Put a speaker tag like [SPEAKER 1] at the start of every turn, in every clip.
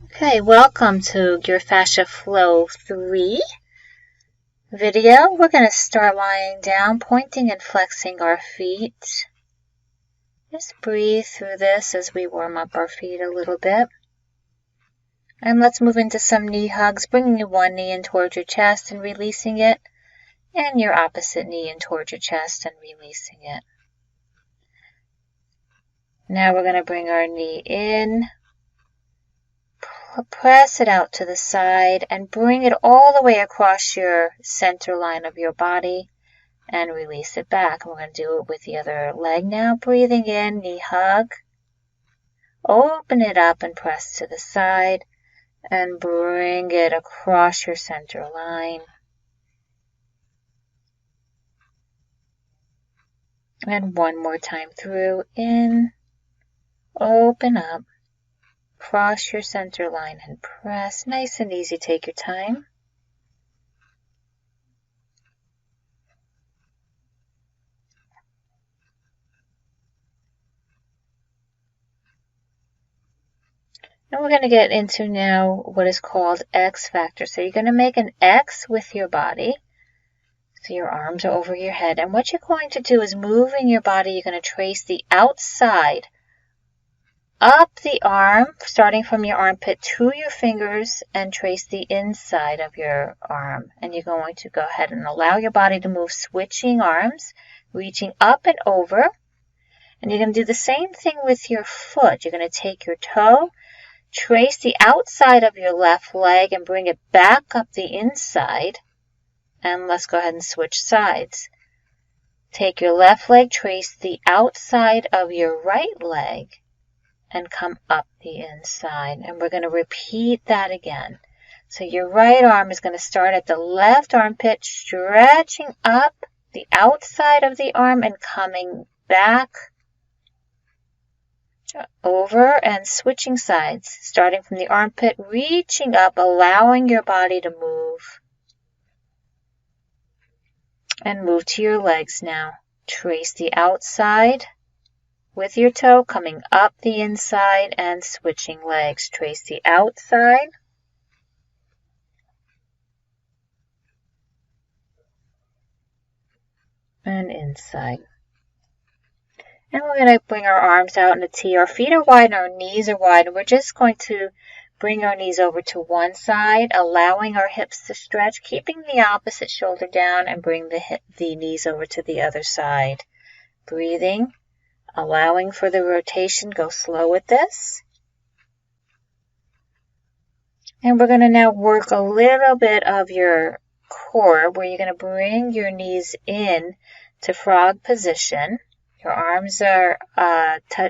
[SPEAKER 1] Okay, welcome to your Fascia Flow 3 video. We're going to start lying down, pointing and flexing our feet. Just breathe through this as we warm up our feet a little bit. And let's move into some knee hugs, bringing your one knee in towards your chest and releasing it, and your opposite knee in towards your chest and releasing it. Now we're going to bring our knee in. Press it out to the side and bring it all the way across your center line of your body and release it back. We're going to do it with the other leg now. Breathing in, knee hug. Open it up and press to the side and bring it across your center line. And one more time through, in, open up. Cross your center line and press. Nice and easy. Take your time. And we're going to get into now what is called X factor. So you're going to make an X with your body. So your arms are over your head. And what you're going to do is moving your body, you're going to trace the outside up the arm, starting from your armpit to your fingers, and trace the inside of your arm. And you're going to go ahead and allow your body to move, switching arms, reaching up and over. And you're going to do the same thing with your foot. You're going to take your toe, trace the outside of your left leg, and bring it back up the inside. And let's go ahead and switch sides. Take your left leg, trace the outside of your right leg, and come up the inside. And we're going to repeat that again. So your right arm is going to start at the left armpit, stretching up the outside of the arm and coming back over and switching sides. Starting from the armpit, reaching up, allowing your body to move. And move to your legs now. Trace the outside with your toe, coming up the inside and switching legs. Trace the outside and inside. And we're going to bring our arms out in a T. Our feet are wide and our knees are wide. And we're just going to bring our knees over to one side, allowing our hips to stretch, keeping the opposite shoulder down, and bring the knees over to the other side. Breathing. Allowing for the rotation. Go slow with this. And we're going to now work a little bit of your core, where you're going to bring your knees in to frog position. Your arms are,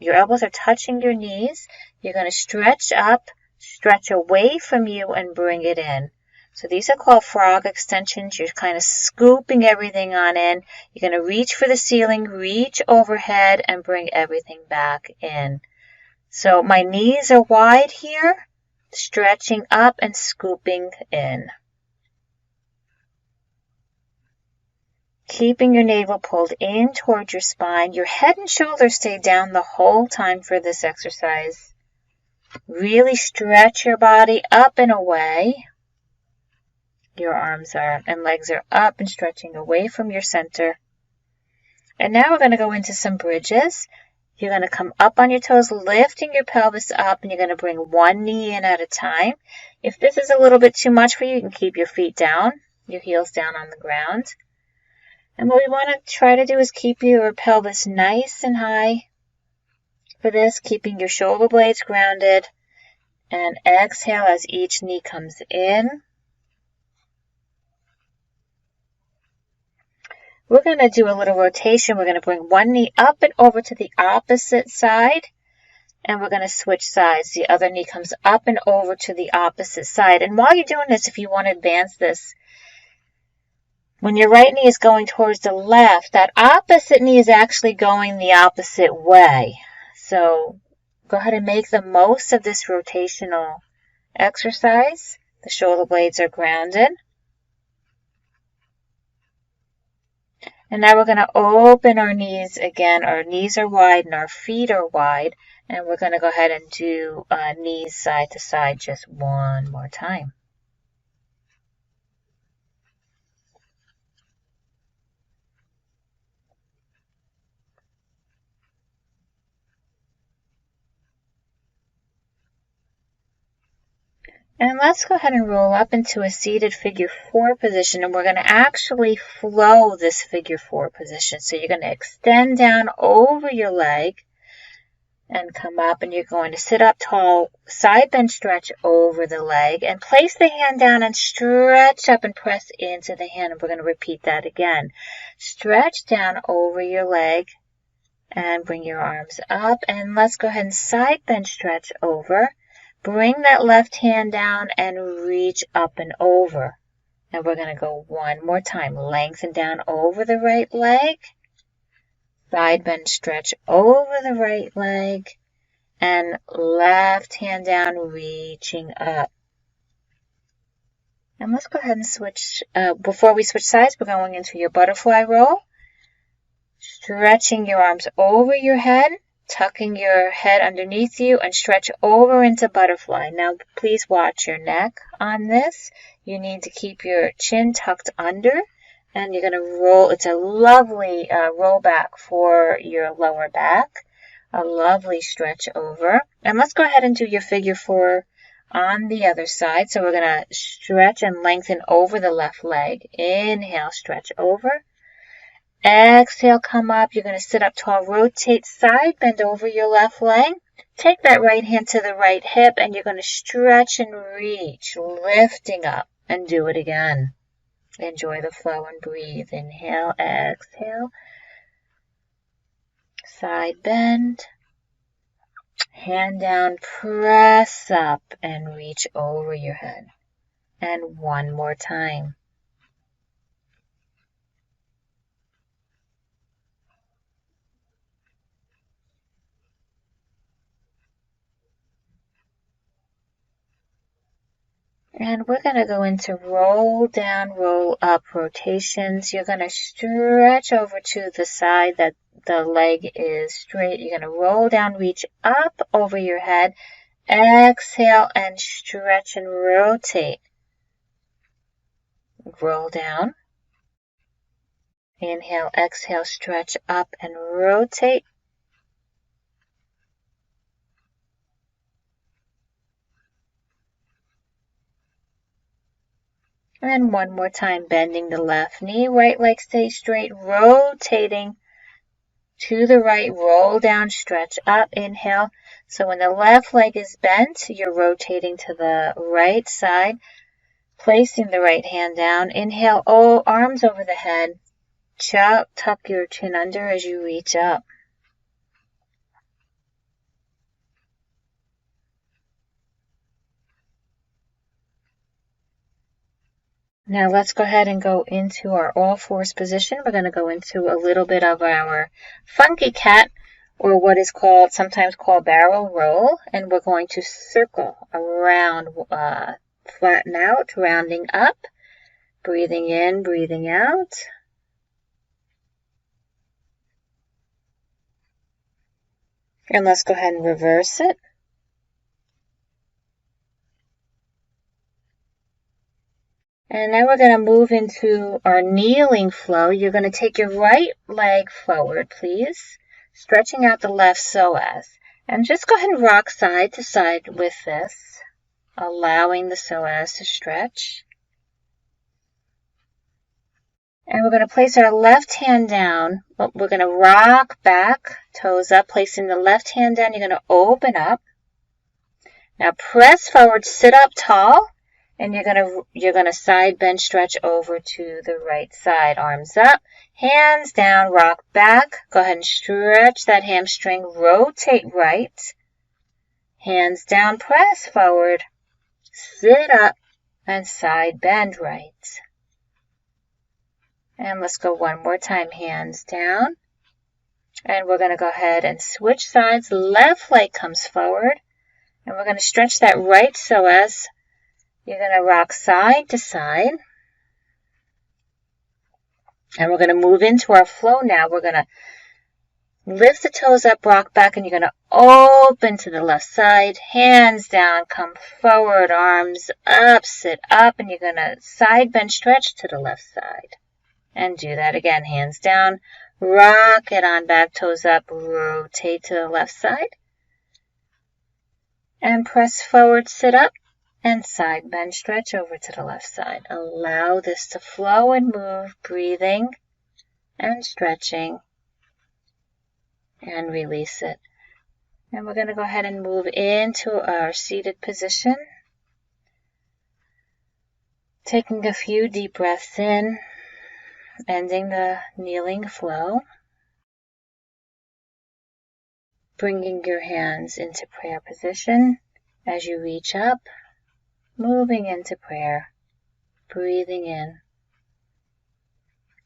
[SPEAKER 1] your elbows are touching your knees. You're going to stretch up, stretch away from you, and bring it in. So these are called frog extensions. You're kind of scooping everything on in. You're going to reach for the ceiling, reach overhead, and bring everything back in. So my knees are wide here, stretching up and scooping in. Keeping your navel pulled in towards your spine. Your head and shoulders stay down the whole time for this exercise. Really stretch your body up and away. Your arms and legs are up and stretching away from your center. And now we're going to go into some bridges. You're going to come up on your toes, lifting your pelvis up, and you're going to bring one knee in at a time. If this is a little bit too much for you, you can keep your feet down, your heels down on the ground. And what we want to try to do is keep your pelvis nice and high. For this, keeping your shoulder blades grounded. And exhale as each knee comes in. We're going to do a little rotation. We're going to bring one knee up and over to the opposite side. And we're going to switch sides. The other knee comes up and over to the opposite side. And while you're doing this, if you want to advance this, when your right knee is going towards the left, that opposite knee is actually going the opposite way. So go ahead and make the most of this rotational exercise. The shoulder blades are grounded. And now we're going to open our knees again. Our knees are wide and our feet are wide. And we're going to go ahead and do knees side to side just one more time. And let's go ahead and roll up into a seated figure 4 position, and we're going to actually flow this figure 4 position. So you're going to extend down over your leg and come up, and you're going to sit up tall, side bend stretch over the leg, and place the hand down and stretch up and press into the hand. And we're going to repeat that again. Stretch down over your leg and bring your arms up, and let's go ahead and side bend stretch over. Bring that left hand down and reach up and over. And we're going to go one more time. Lengthen down over the right leg. Side bend stretch over the right leg. And left hand down, reaching up. And let's go ahead and switch. Before we switch sides, we're going into your butterfly roll. Stretching your arms over your head. Tucking your head underneath you and stretch over into butterfly. Now, please watch your neck on this. You need to keep your chin tucked under, and you're going to roll. It's a lovely roll back for your lower back. A lovely stretch over. And let's go ahead and do your figure 4 on the other side. So we're going to stretch and lengthen over the left leg. Inhale, stretch over. Exhale, come up. You're going to sit up tall, rotate, side bend over your left leg. Take that right hand to the right hip, and you're going to stretch and reach, lifting up, and do it again. Enjoy the flow and breathe. Inhale, exhale. Side bend. Hand down, press up, and reach over your head. And one more time. And we're going to go into roll down, roll up rotations. You're going to stretch over to the side that the leg is straight. You're going to roll down, reach up over your head. Exhale and stretch and rotate. Roll down. Inhale, exhale, stretch up and rotate. And one more time, bending the left knee, right leg stays straight, rotating to the right, roll down, stretch up, inhale. So when the left leg is bent, you're rotating to the right side, placing the right hand down. Inhale, arms over the head, tuck your chin under as you reach up. Now let's go ahead and go into our all fours position. We're going to go into a little bit of our funky cat, or what is sometimes called barrel roll. And we're going to circle around, flatten out, rounding up, breathing in, breathing out. And let's go ahead and reverse it. And now we're going to move into our kneeling flow. You're going to take your right leg forward, please, stretching out the left psoas. And just go ahead and rock side to side with this, allowing the psoas to stretch. And we're going to place our left hand down. We're going to rock back, toes up, placing the left hand down. You're going to open up. Now press forward, sit up tall. And you're gonna side bend stretch over to the right side. Arms up, hands down, rock back. Go ahead and stretch that hamstring. Rotate right. Hands down, press forward. Sit up and side bend right. And let's go one more time. Hands down. And we're gonna go ahead and switch sides. Left leg comes forward. And we're gonna stretch that right psoas. You're going to rock side to side. And we're going to move into our flow now. We're going to Lift the toes up, rock back, and you're going to open to the left side. Hands down, come forward, arms up, sit up, and you're going to side bend stretch to the left side. And do that again, hands down, rock it on back, toes up, rotate to the left side. And press forward, sit up, and side bend stretch over to the left side. Allow this to flow and move, breathing and stretching. And release it. And we're going to go ahead and move into our seated position. Taking a few deep breaths in, ending the kneeling flow. Bringing your hands into prayer position as you reach up, moving into prayer, breathing in.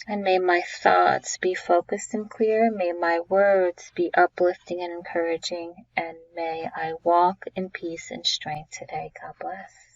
[SPEAKER 1] And may my thoughts be focused and clear. May my words be uplifting and encouraging. And may I walk in peace and strength today. God bless.